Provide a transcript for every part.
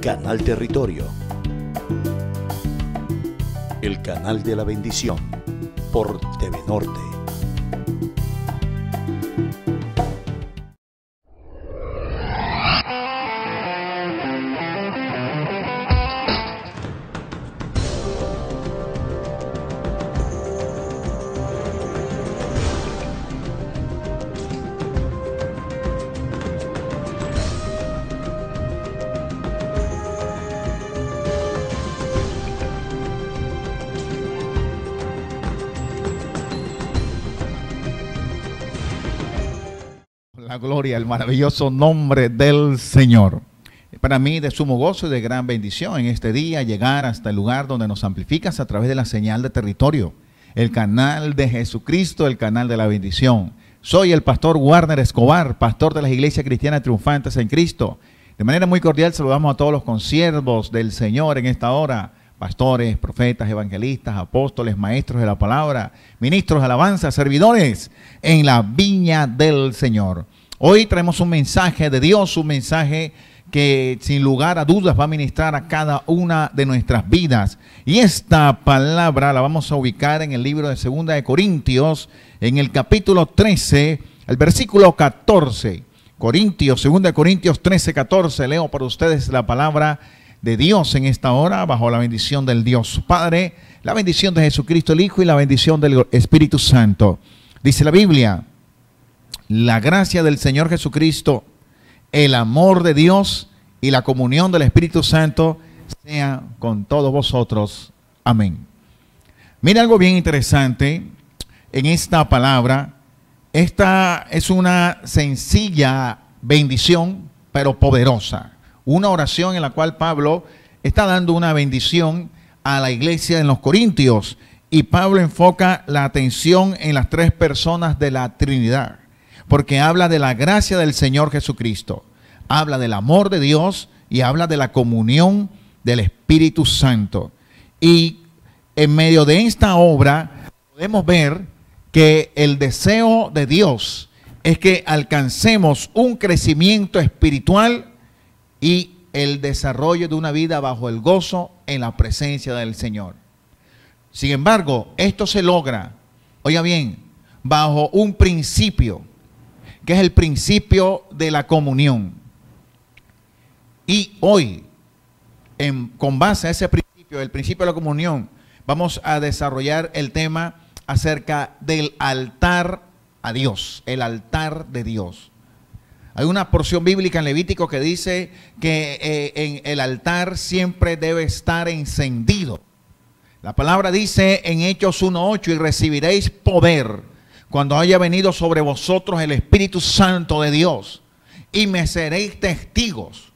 Canal Territorio. El canal de la bendición por TV Norte. La gloria, el maravilloso nombre del Señor. Para mí de sumo gozo y de gran bendición en este día llegar hasta el lugar donde nos amplificas a través de la señal de Territorio, el canal de Jesucristo, el canal de la bendición. Soy el pastor Warner Escobar, pastor de las iglesias cristianas triunfantes en Cristo. De manera muy cordial saludamos a todos los consiervos del Señor en esta hora, pastores, profetas, evangelistas, apóstoles, maestros de la palabra, ministros de alabanza, servidores en la viña del Señor. Hoy traemos un mensaje de Dios, un mensaje que sin lugar a dudas va a ministrar a cada una de nuestras vidas. Y esta palabra la vamos a ubicar en el libro de 2 de Corintios, en el capítulo 13, el versículo 14. 2 de Corintios 13, 14. Leo para ustedes la palabra de Dios en esta hora, bajo la bendición del Dios Padre, la bendición de Jesucristo el Hijo y la bendición del Espíritu Santo. Dice la Biblia: la gracia del Señor Jesucristo, el amor de Dios y la comunión del Espíritu Santo sea con todos vosotros. Amén. Mira algo bien interesante en esta palabra. Esta es una sencilla bendición, pero poderosa. Una oración en la cual Pablo está dando una bendición a la iglesia en los Corintios. Y Pablo enfoca la atención en las tres personas de la Trinidad, porque habla de la gracia del Señor Jesucristo, habla del amor de Dios y habla de la comunión del Espíritu Santo. Y en medio de esta obra podemos ver que el deseo de Dios es que alcancemos un crecimiento espiritual y el desarrollo de una vida bajo el gozo en la presencia del Señor. Sin embargo, esto se logra, oiga bien, bajo un principio, que es el principio de la comunión. Y hoy, con base a ese principio, el principio de la comunión, vamos a desarrollar el tema acerca del altar a Dios, el altar de Dios. Hay una porción bíblica en Levítico que dice que en el altar siempre debe estar encendido. La palabra dice en Hechos 1:8: y recibiréis poder cuando haya venido sobre vosotros el Espíritu Santo de Dios, y me seréis testigos.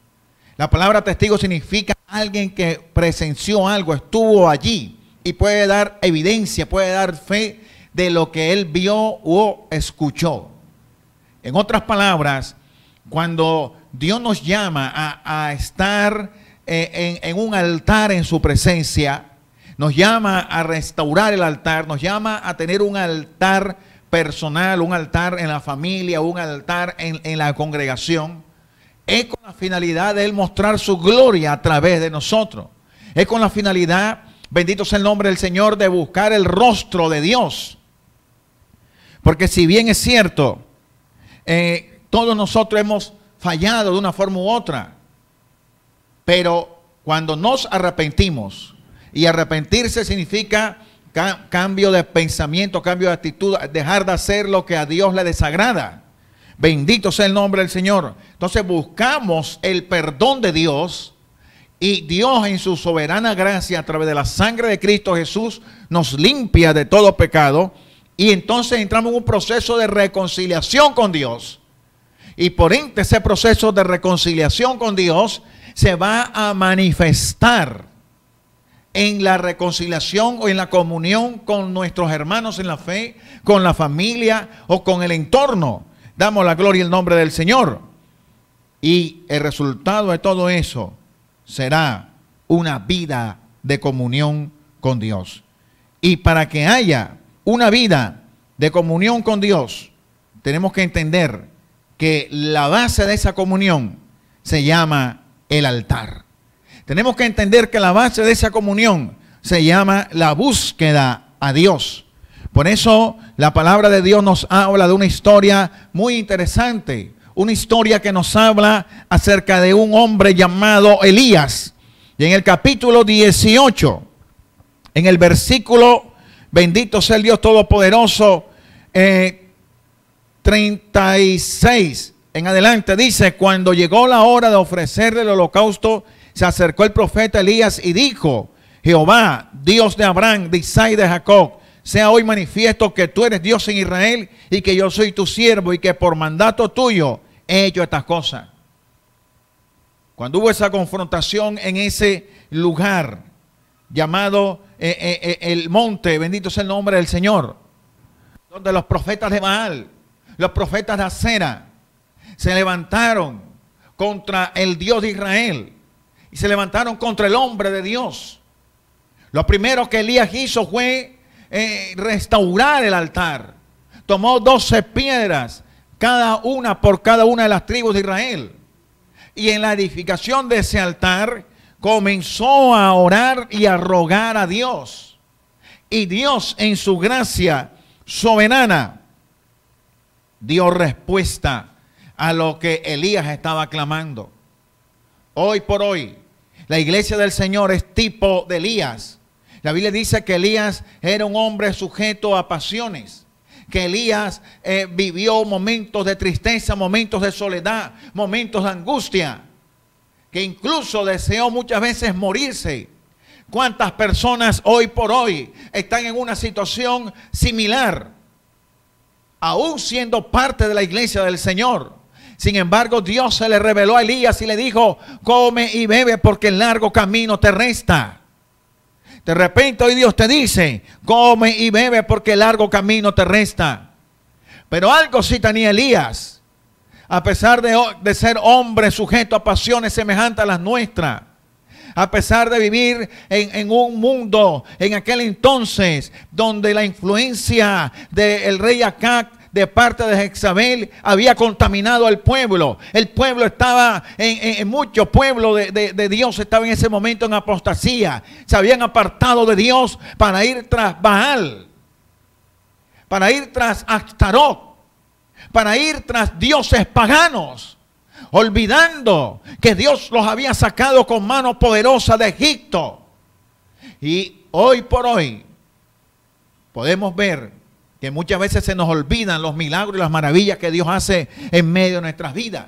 La palabra testigo significa alguien que presenció algo, estuvo allí y puede dar evidencia, puede dar fe de lo que él vio o escuchó. En otras palabras, cuando Dios nos llama a estar en un altar en su presencia, nos llama a restaurar el altar, nos llama a tener un altar personal, un altar en la familia, un altar en la congregación, es con la finalidad de Él mostrar su gloria a través de nosotros. Es con la finalidad, bendito sea el nombre del Señor, de buscar el rostro de Dios. Porque si bien es cierto, todos nosotros hemos fallado de una forma u otra, pero cuando nos arrepentimos, y arrepentirse significa cambio de pensamiento, cambio de actitud, dejar de hacer lo que a Dios le desagrada. Bendito sea el nombre del Señor. Entonces buscamos el perdón de Dios, y Dios en su soberana gracia a través de la sangre de Cristo Jesús nos limpia de todo pecado, y entonces entramos en un proceso de reconciliación con Dios. Y por ende ese proceso de reconciliación con Dios se va a manifestar en la reconciliación o en la comunión con nuestros hermanos en la fe, con la familia o con el entorno. Damos la gloria y el nombre del Señor. Y el resultado de todo eso será una vida de comunión con Dios. Y para que haya una vida de comunión con Dios, tenemos que entender que la base de esa comunión se llama el altar. Tenemos que entender que la base de esa comunión se llama la búsqueda a Dios. Por eso la palabra de Dios nos habla de una historia muy interesante. Una historia que nos habla acerca de un hombre llamado Elías. Y en el capítulo 18, en el versículo, bendito sea el Dios Todopoderoso, 36 en adelante, dice: cuando llegó la hora de ofrecerle el holocausto, se acercó el profeta Elías y dijo: Jehová, Dios de Abraham, de Isaac y de Jacob, sea hoy manifiesto que tú eres Dios en Israel y que yo soy tu siervo y que por mandato tuyo he hecho estas cosas. Cuando hubo esa confrontación en ese lugar llamado el monte, bendito sea el nombre del Señor, donde los profetas de Baal, los profetas de Acera, se levantaron contra el Dios de Israel y se levantaron contra el hombre de Dios. Lo primero que Elías hizo fue restaurar el altar. Tomó 12 piedras, cada una por cada una de las tribus de Israel. Y en la edificación de ese altar comenzó a orar y a rogar a Dios. Y Dios, en su gracia soberana, dio respuesta a lo que Elías estaba clamando. Hoy por hoy, la iglesia del Señor es tipo de Elías. La Biblia dice que Elías era un hombre sujeto a pasiones. Que Elías vivió momentos de tristeza, momentos de soledad, momentos de angustia. Que incluso deseó muchas veces morirse. ¿Cuántas personas hoy por hoy están en una situación similar? Aún siendo parte de la iglesia del Señor. Sin embargo, Dios se le reveló a Elías y le dijo: come y bebe porque el largo camino te resta. De repente hoy Dios te dice: come y bebe porque el largo camino te resta. Pero algo sí tenía Elías. A pesar de ser hombre sujeto a pasiones semejantes a las nuestras. A pesar de vivir en un mundo en aquel entonces donde la influencia del rey Acab de parte de Jezabel había contaminado al pueblo. El pueblo estaba, mucho pueblo de Dios estaba en ese momento en apostasía. Se habían apartado de Dios para ir tras Baal, para ir tras Astarot, para ir tras dioses paganos, olvidando que Dios los había sacado con mano poderosa de Egipto. Y hoy por hoy podemos ver que muchas veces se nos olvidan los milagros y las maravillas que Dios hace en medio de nuestras vidas.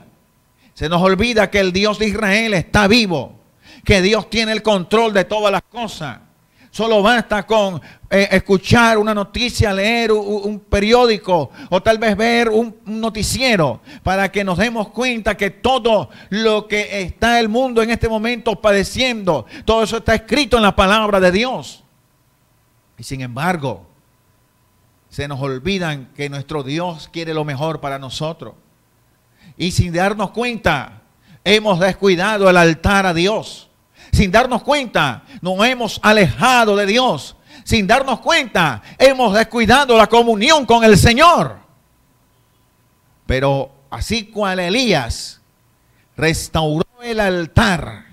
Se nos olvida que el Dios de Israel está vivo, que Dios tiene el control de todas las cosas. Solo basta con escuchar una noticia, leer un periódico o tal vez ver un noticiero para que nos demos cuenta que todo lo que está el mundo en este momento padeciendo, todo eso está escrito en la palabra de Dios. Y sin embargo, se nos olvidan que nuestro Dios quiere lo mejor para nosotros. Y sin darnos cuenta, hemos descuidado el altar a Dios. Sin darnos cuenta, nos hemos alejado de Dios. Sin darnos cuenta, hemos descuidado la comunión con el Señor. Pero así cual Elías restauró el altar,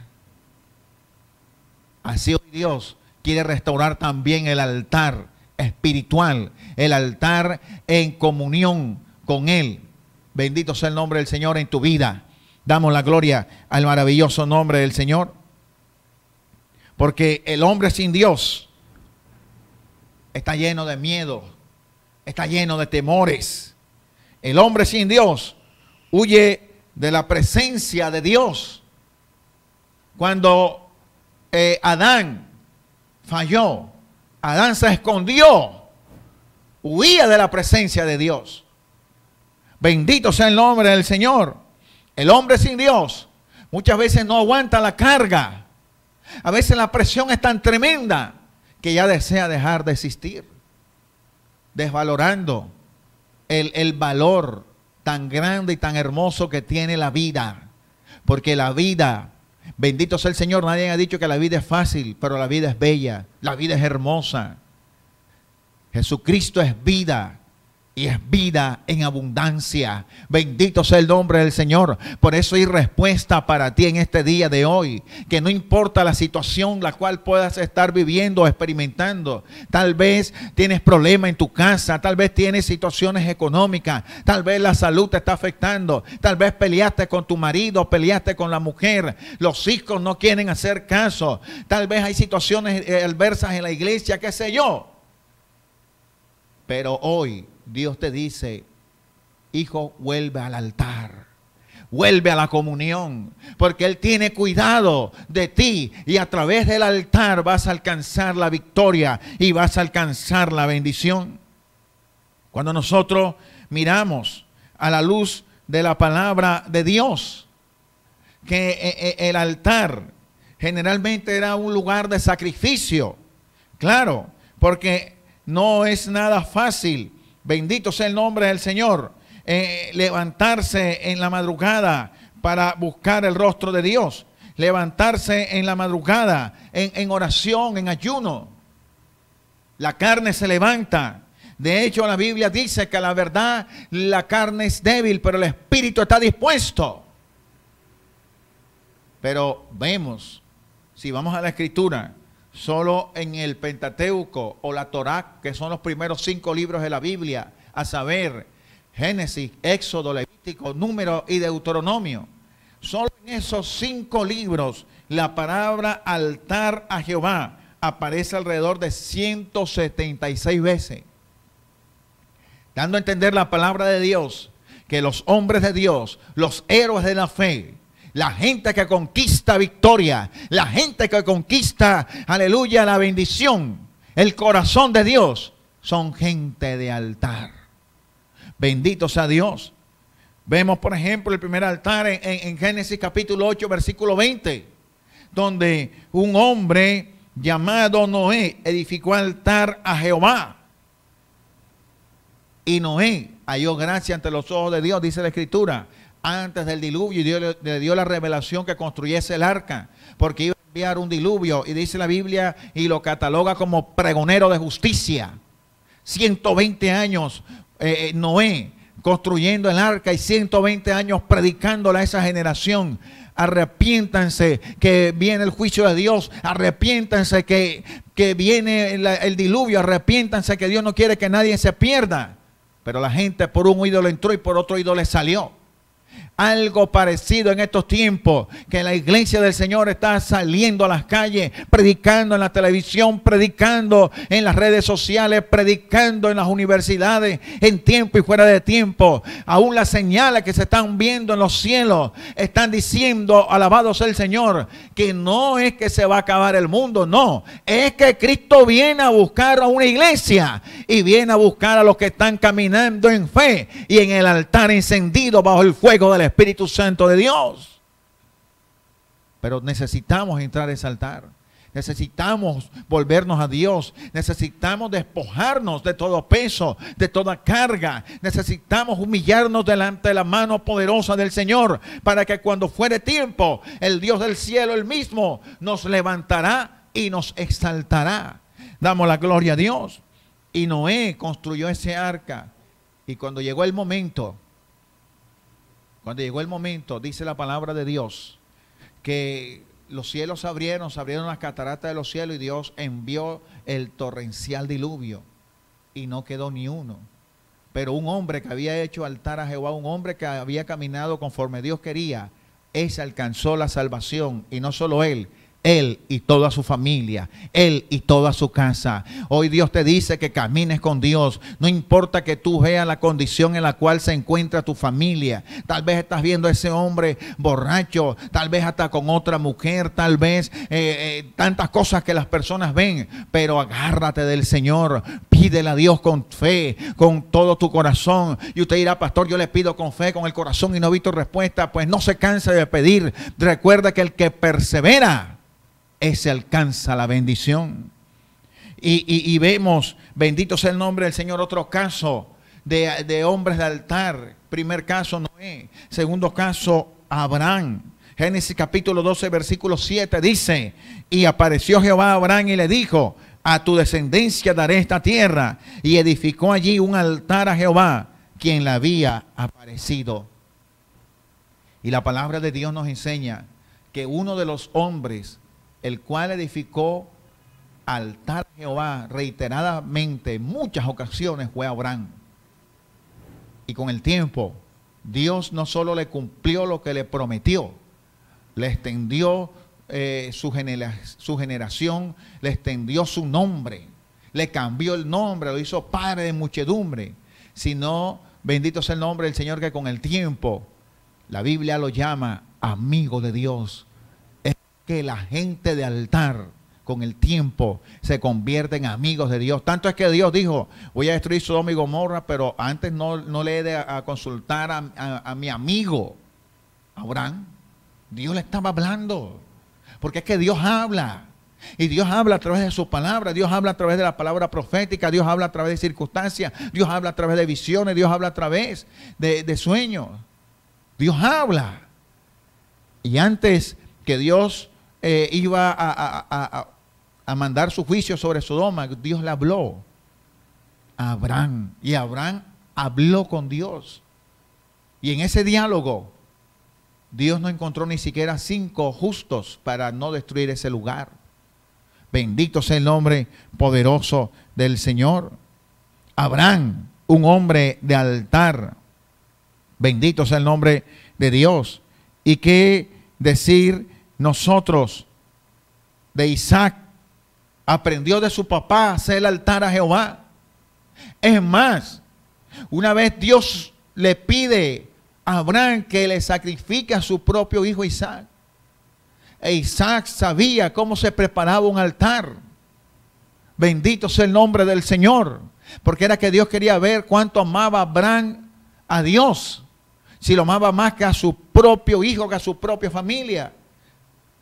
así hoy Dios quiere restaurar también el altar espiritual, el altar en comunión con Él. Bendito sea el nombre del Señor en tu vida. Damos la gloria al maravilloso nombre del Señor. Porque el hombre sin Dios está lleno de miedo, está lleno de temores. El hombre sin Dios huye de la presencia de Dios. Cuando Adán falló, Adán se escondió, huía de la presencia de Dios. Bendito sea el nombre del Señor. El hombre sin Dios muchas veces no aguanta la carga. A veces la presión es tan tremenda que ya desea dejar de existir, desvalorando el valor tan grande y tan hermoso que tiene la vida. Porque la vida, bendito sea el Señor, nadie ha dicho que la vida es fácil, pero la vida es bella, la vida es hermosa. Jesucristo es vida y es vida en abundancia. Bendito sea el nombre del Señor. Por eso hay respuesta para ti en este día de hoy. Que no importa la situación la cual puedas estar viviendo o experimentando. Tal vez tienes problemas en tu casa, tal vez tienes situaciones económicas, tal vez la salud te está afectando, tal vez peleaste con tu marido, peleaste con la mujer, los hijos no quieren hacer caso, tal vez hay situaciones adversas en la iglesia, qué sé yo. Pero hoy Dios te dice, hijo, vuelve al altar, vuelve a la comunión, porque Él tiene cuidado de ti y a través del altar vas a alcanzar la victoria y vas a alcanzar la bendición. Cuando nosotros miramos a la luz de la palabra de Dios, que el altar generalmente era un lugar de sacrificio, claro, porque no es nada fácil, bendito sea el nombre del Señor, levantarse en la madrugada para buscar el rostro de Dios, levantarse en la madrugada en oración, en ayuno. La carne se levanta. De hecho, la Biblia dice que la verdad, la carne es débil, pero el espíritu está dispuesto. Pero vemos, si vamos a la Escritura, solo en el Pentateuco o la Torá, que son los primeros 5 libros de la Biblia, a saber, Génesis, Éxodo, Levítico, Número y Deuteronomio. Solo en esos 5 libros la palabra altar a Jehová aparece alrededor de 176 veces. Dando a entender la palabra de Dios, que los hombres de Dios, los héroes de la fe, la gente que conquista victoria, la gente que conquista, aleluya, la bendición, el corazón de Dios, son gente de altar. Bendito sea Dios. Vemos, por ejemplo, el primer altar en Génesis capítulo 8, versículo 20, donde un hombre llamado Noé edificó altar a Jehová. Y Noé halló gracia ante los ojos de Dios, dice la Escritura, antes del diluvio, y Dios le dio la revelación que construyese el arca, porque iba a enviar un diluvio, y dice la Biblia, y lo cataloga como pregonero de justicia. 120 años Noé construyendo el arca y 120 años predicándole a esa generación. Arrepiéntanse que viene el juicio de Dios, arrepiéntanse que viene el diluvio, arrepiéntanse que Dios no quiere que nadie se pierda. Pero la gente por un oído le entró y por otro oído le salió. Algo parecido en estos tiempos, que la iglesia del Señor está saliendo a las calles, predicando en la televisión, predicando en las redes sociales, predicando en las universidades, en tiempo y fuera de tiempo. Aún las señales que se están viendo en los cielos están diciendo, alabado sea el Señor, que no es que se va a acabar el mundo, no, es que Cristo viene a buscar a una iglesia y viene a buscar a los que están caminando en fe y en el altar encendido bajo el fuego del Espíritu Santo de Dios. Pero necesitamos entrar a ese altar. Necesitamos volvernos a Dios. Necesitamos despojarnos de todo peso, de toda carga. Necesitamos humillarnos delante de la mano poderosa del Señor, para que cuando fuere tiempo, el Dios del cielo, el mismo, nos levantará y nos exaltará. Damos la gloria a Dios. Y Noé construyó ese arca. Y cuando llegó el momento, dice la palabra de Dios, que los cielos se abrieron las cataratas de los cielos y Dios envió el torrencial diluvio y no quedó ni uno. Pero un hombre que había hecho altar a Jehová, un hombre que había caminado conforme Dios quería, ese alcanzó la salvación, y no solo él y toda su familia, él y toda su casa. Hoy Dios te dice que camines con Dios. No importa que tú veas la condición en la cual se encuentra tu familia. Tal vez estás viendo a ese hombre borracho, tal vez hasta con otra mujer, tal vez tantas cosas que las personas ven. Pero agárrate del Señor, pídele a Dios con fe, con todo tu corazón. Y usted dirá, pastor, yo le pido con fe, con el corazón y no he visto respuesta. Pues no se canse de pedir. Recuerda que el que persevera, ese alcanza la bendición. Y vemos, bendito sea el nombre del Señor, otro caso de hombres de altar. Primer caso, Noé. Segundo caso, Abraham. Génesis capítulo 12, versículo 7 dice: y apareció Jehová a Abraham y le dijo: a tu descendencia daré esta tierra. Y edificó allí un altar a Jehová, quien le había aparecido. Y la palabra de Dios nos enseña que uno de los hombres, el cual edificó altar a Jehová reiteradamente, en muchas ocasiones, fue Abraham. Y con el tiempo, Dios no solo le cumplió lo que le prometió, le extendió su generación, le extendió su nombre, le cambió el nombre, lo hizo padre de muchedumbre, sino, bendito sea el nombre del Señor, que con el tiempo, la Biblia lo llama amigo de Dios. Es que la gente de altar, con el tiempo, se convierte en amigos de Dios. Tanto es que Dios dijo, voy a destruir Sodoma y Gomorra, pero antes no le he de a consultar a mi amigo Abraham. Dios le estaba hablando, porque es que Dios habla. Y Dios habla a través de su palabra, Dios habla a través de la palabra profética, Dios habla a través de circunstancias, Dios habla a través de visiones, Dios habla a través de sueños. Dios habla. Y antes que Dios iba a mandar su juicio sobre Sodoma, Dios le habló a Abraham. Y Abraham habló con Dios. Y en ese diálogo, Dios no encontró ni siquiera 5 justos para no destruir ese lugar. Bendito sea el nombre poderoso del Señor. Abraham, un hombre de altar. Bendito sea el nombre de Dios. ¿Y qué decir nosotros de Isaac? Aprendió de su papá a hacer el altar a Jehová. Es más, una vez Dios le pide a Abraham que le sacrifique a su propio hijo Isaac. E Isaac sabía cómo se preparaba un altar. Bendito sea el nombre del Señor. Porque era que Dios quería ver cuánto amaba Abraham a Dios. Si lo amaba más que a su propio hijo, que a su propia familia.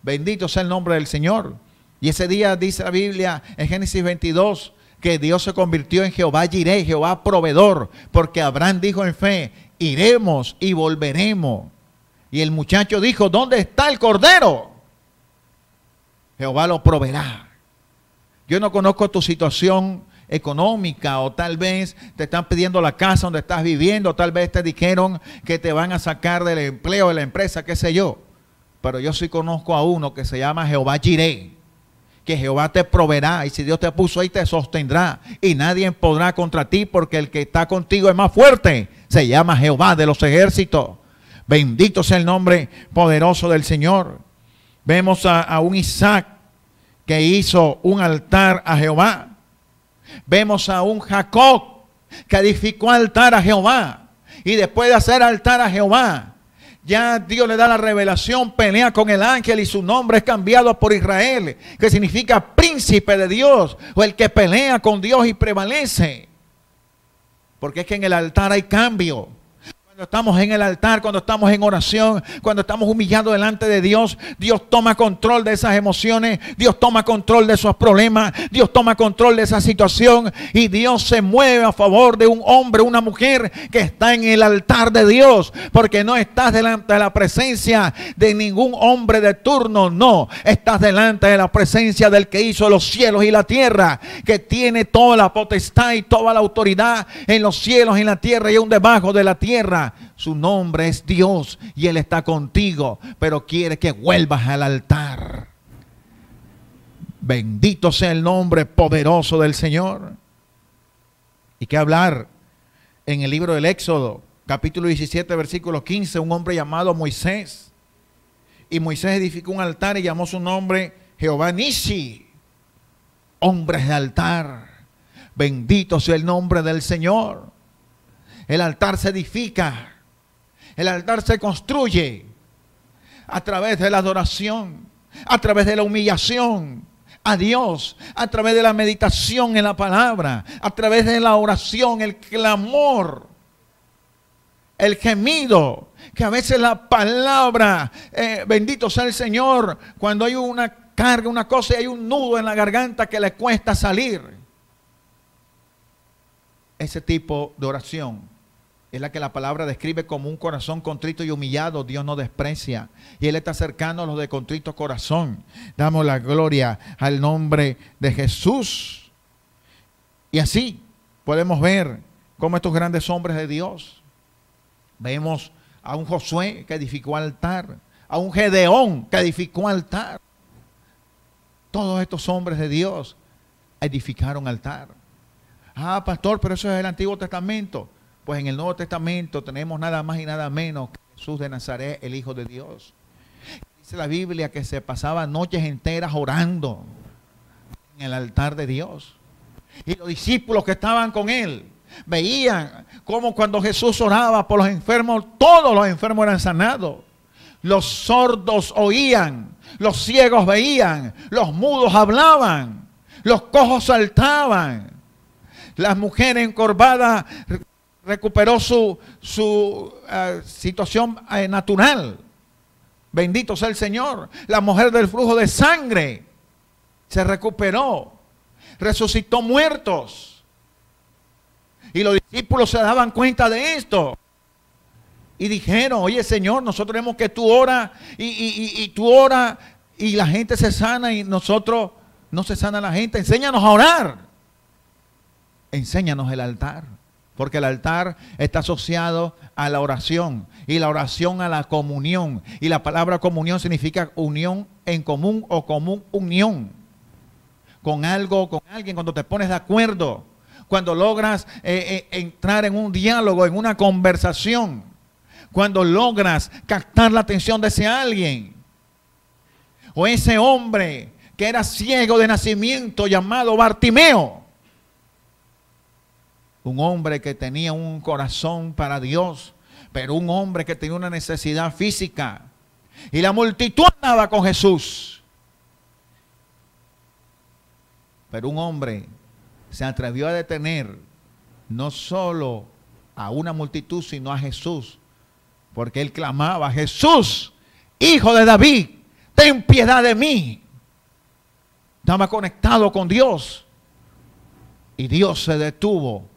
Bendito sea el nombre del Señor. Y ese día dice la Biblia en Génesis 22 que Dios se convirtió en Jehová Jireh, Jehová proveedor. Porque Abraham dijo en fe, iremos y volveremos. Y el muchacho dijo, ¿dónde está el cordero? Jehová lo proveerá. Yo no conozco tu situación económica, o tal vez te están pidiendo la casa donde estás viviendo, o tal vez te dijeron que te van a sacar del empleo de la empresa, qué sé yo. Pero yo sí conozco a uno que se llama Jehová Jireh, que Jehová te proveerá, y si Dios te puso ahí te sostendrá, y nadie podrá contra ti, porque el que está contigo es más fuerte. Se llama Jehová de los ejércitos. Bendito sea el nombre poderoso del Señor. Vemos a un Isaac que hizo un altar a Jehová. Vemos a un Jacob que edificó altar a Jehová. Y después de hacer altar a Jehová, ya Dios le da la revelación, pelea con el ángel y su nombre es cambiado por Israel, que significa príncipe de Dios, o el que pelea con Dios y prevalece. Porque es que en el altar hay cambio. Cuando estamos en el altar, cuando estamos en oración, cuando estamos humillados delante de Dios, Dios toma control de esas emociones, Dios toma control de esos problemas, Dios toma control de esa situación, y Dios se mueve a favor de un hombre, una mujer que está en el altar de Dios, porque no estás delante de la presencia de ningún hombre de turno, no, estás delante de la presencia del que hizo los cielos y la tierra, que tiene toda la potestad y toda la autoridad en los cielos y en la tierra y aún debajo de la tierra. Su nombre es Dios y Él está contigo, pero quiere que vuelvas al altar. Bendito sea el nombre poderoso del Señor. Y qué hablar en el libro del Éxodo, capítulo 17, versículo 15, un hombre llamado Moisés. Y Moisés edificó un altar y llamó su nombre Jehová Nisi, hombres de altar. Bendito sea el nombre del Señor. El altar se edifica, el altar se construye a través de la adoración, a través de la humillación a Dios, a través de la meditación en la palabra, a través de la oración, el clamor, el gemido, que a veces la palabra, bendito sea el Señor, cuando hay una carga, una cosa y hay un nudo en la garganta que le cuesta salir. Ese tipo de oración Es la que la palabra describe como un corazón contrito y humillado. Dios no desprecia. Y Él está cercano a los de contrito corazón. Damos la gloria al nombre de Jesús. Y así podemos ver cómo estos grandes hombres de Dios. Vemos a un Josué que edificó altar. A un Gedeón que edificó altar. Todos estos hombres de Dios edificaron altar. Ah, pastor, pero eso es el Antiguo Testamento. Pues en el Nuevo Testamento tenemos nada más y nada menos que Jesús de Nazaret, el Hijo de Dios. Dice la Biblia que se pasaba noches enteras orando en el altar de Dios. Y los discípulos que estaban con él veían cómo cuando Jesús oraba por los enfermos, todos los enfermos eran sanados. Los sordos oían, los ciegos veían, los mudos hablaban, los cojos saltaban. Las mujeres encorvadas recuperó su situación natural. Bendito sea el Señor. La mujer del flujo de sangre se recuperó. Resucitó muertos. Y los discípulos se daban cuenta de esto. Y dijeron, oye Señor, nosotros vemos que tú oras y tú oras y la gente se sana y nosotros no se sana la gente. Enséñanos a orar. Enséñanos el altar. Porque el altar está asociado a la oración y la oración a la comunión. Y la palabra comunión significa unión en común o común unión. Con algo, con alguien, cuando te pones de acuerdo. Cuando logras entrar en un diálogo, en una conversación. Cuando logras captar la atención de ese alguien. O ese hombre que era ciego de nacimiento llamado Bartimeo. Un hombre que tenía un corazón para Dios, pero un hombre que tenía una necesidad física. Y la multitud andaba con Jesús. Pero un hombre se atrevió a detener no solo a una multitud, sino a Jesús. Porque él clamaba, Jesús, Hijo de David, ten piedad de mí. Estaba conectado con Dios. Y Dios se detuvo.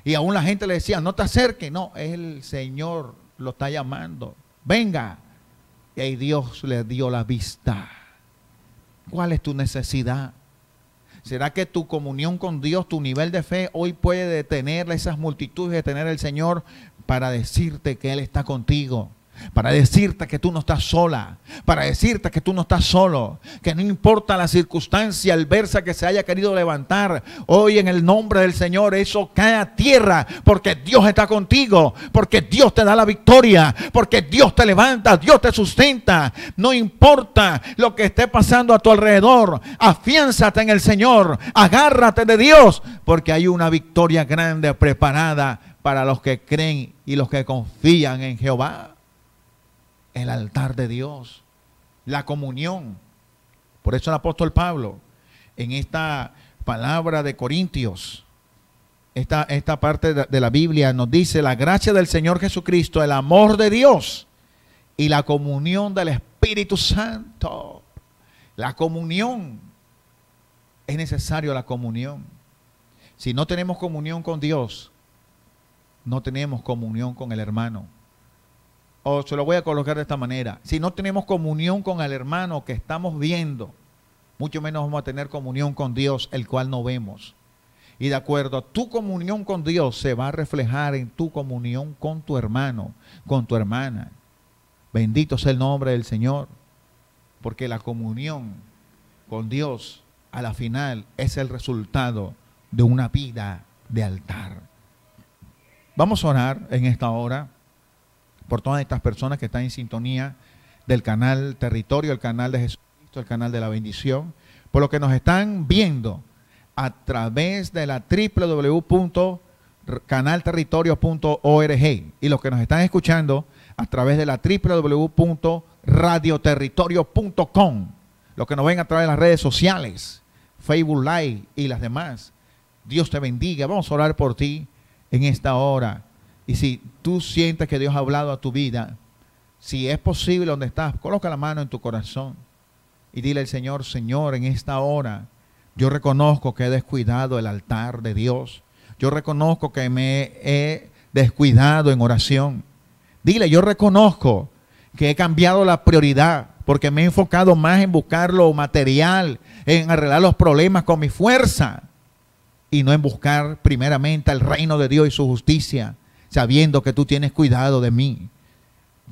Y aún la gente le decía, no te acerques. No, el Señor lo está llamando. Venga. Y ahí Dios le dio la vista. ¿Cuál es tu necesidad? ¿Será que tu comunión con Dios, tu nivel de fe, hoy puede detener esas multitudes, detener el Señor para decirte que Él está contigo? Para decirte que tú no estás sola, para decirte que tú no estás solo, que no importa la circunstancia adversa que se haya querido levantar, hoy en el nombre del Señor eso cae a tierra, porque Dios está contigo, porque Dios te da la victoria, porque Dios te levanta, Dios te sustenta. No importa lo que esté pasando a tu alrededor, afiánzate en el Señor, agárrate de Dios, porque hay una victoria grande preparada para los que creen y los que confían en Jehová. El altar de Dios, la comunión. Por eso el apóstol Pablo, en esta palabra de Corintios, esta parte de la Biblia nos dice, la gracia del Señor Jesucristo, el amor de Dios y la comunión del Espíritu Santo. La comunión, es necesario la comunión. Si no tenemos comunión con Dios, no tenemos comunión con el hermano. O se lo voy a colocar de esta manera. Si no tenemos comunión con el hermano que estamos viendo, mucho menos vamos a tener comunión con Dios, el cual no vemos. Y de acuerdo a tu comunión con Dios, se va a reflejar en tu comunión con tu hermano, con tu hermana. Bendito sea el nombre del Señor. Porque la comunión con Dios, a la final, es el resultado de una vida de altar. Vamos a orar en esta hora por todas estas personas que están en sintonía del canal Territorio, el canal de Jesucristo, el canal de la bendición, por lo que nos están viendo a través de la www.canalterritorio.org y los que nos están escuchando a través de la www.radioterritorio.com, los que nos ven a través de las redes sociales, Facebook Live y las demás. Dios te bendiga. Vamos a orar por ti en esta hora. Y si tú sientes que Dios ha hablado a tu vida, si es posible donde estás, coloca la mano en tu corazón y dile al Señor, Señor, en esta hora yo reconozco que he descuidado el altar de Dios. Yo reconozco que me he descuidado en oración. Dile, yo reconozco que he cambiado la prioridad porque me he enfocado más en buscar lo material, en arreglar los problemas con mi fuerza y no en buscar primeramente el reino de Dios y su justicia, sabiendo que tú tienes cuidado de mí.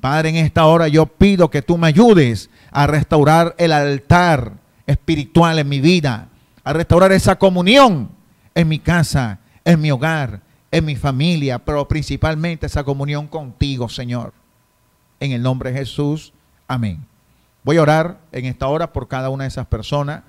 Padre, en esta hora yo pido que tú me ayudes a restaurar el altar espiritual en mi vida, a restaurar esa comunión en mi casa, en mi hogar, en mi familia, pero principalmente esa comunión contigo, Señor. En el nombre de Jesús, amén. Voy a orar en esta hora por cada una de esas personas.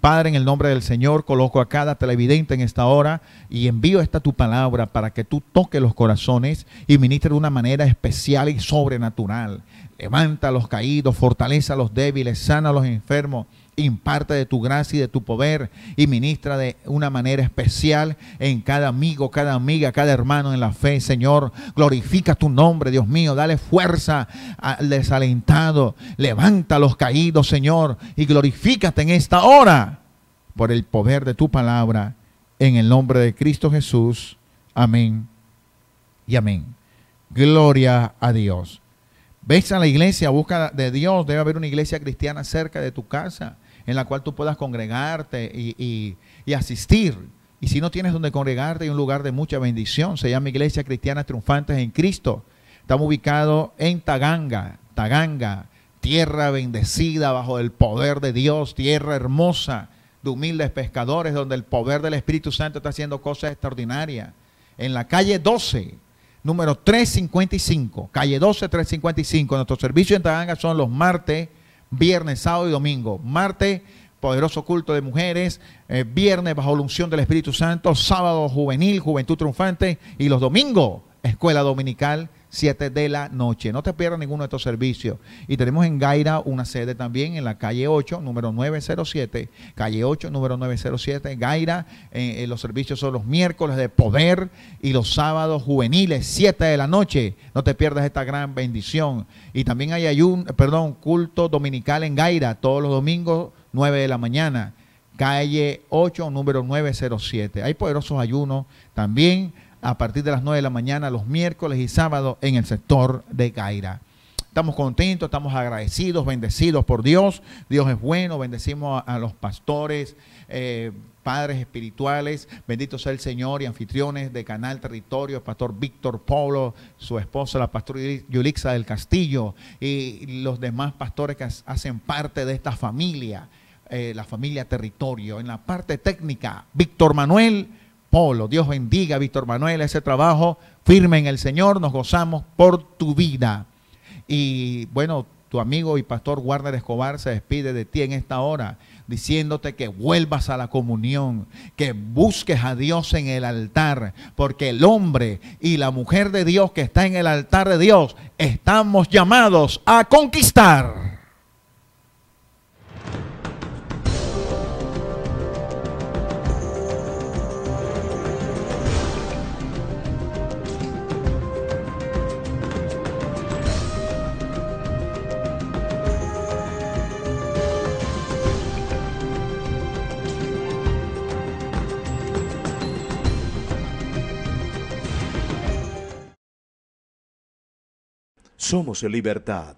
Padre, en el nombre del Señor, coloco a cada televidente en esta hora y envío esta tu palabra para que tú toques los corazones y ministres de una manera especial y sobrenatural. Levanta a los caídos, fortalece a los débiles, sana a los enfermos, imparte de tu gracia y de tu poder y ministra de una manera especial en cada amigo, cada amiga, cada hermano en la fe. Señor, glorifica tu nombre, Dios mío, dale fuerza al desalentado, levanta a los caídos, Señor, y glorifícate en esta hora por el poder de tu palabra, en el nombre de Cristo Jesús. Amén y amén. Gloria a Dios. Ves a la iglesia, busca de Dios. Debe haber una iglesia cristiana cerca de tu casa en la cual tú puedas congregarte y asistir. Y si no tienes donde congregarte, hay un lugar de mucha bendición. Se llama Iglesia Cristiana Triunfantes en Cristo. Estamos ubicados en Taganga, tierra bendecida bajo el poder de Dios, tierra hermosa de humildes pescadores, donde el poder del Espíritu Santo está haciendo cosas extraordinarias. En la calle 12, número 355, calle 12, 355. Nuestros servicios en Taganga son los martes, viernes, sábado y domingo. Martes, poderoso culto de mujeres. Viernes, bajo la unción del Espíritu Santo. Sábado, juvenil, juventud triunfante. Y los domingos, escuela dominical, 7 de la noche. No te pierdas ninguno de estos servicios. Y tenemos en Gaira una sede también en la calle 8, número 907. Calle 8, número 907. Gaira, los servicios son los miércoles de poder y los sábados juveniles, 7 de la noche. No te pierdas esta gran bendición. Y también hay culto dominical en Gaira, todos los domingos, 9 de la mañana. Calle 8, número 907. Hay poderosos ayunos también a partir de las 9 de la mañana, los miércoles y sábados en el sector de Gaira. Estamos contentos, estamos agradecidos, bendecidos por Dios. Dios es bueno. Bendecimos a los pastores, padres espirituales. Bendito sea el Señor y anfitriones de Canal Territorio, el pastor Víctor Pablo, su esposa, la pastora Yulixa del Castillo, y los demás pastores que hacen parte de esta familia, la familia Territorio. En la parte técnica, Víctor Manuel Polo. Dios bendiga a Víctor Manuel, ese trabajo firme en el Señor. Nos gozamos por tu vida. Y bueno, tu amigo y pastor Warner Escobar se despide de ti en esta hora, diciéndote que vuelvas a la comunión, que busques a Dios en el altar, porque el hombre y la mujer de Dios que está en el altar de Dios, estamos llamados a conquistar. Somos Libertad.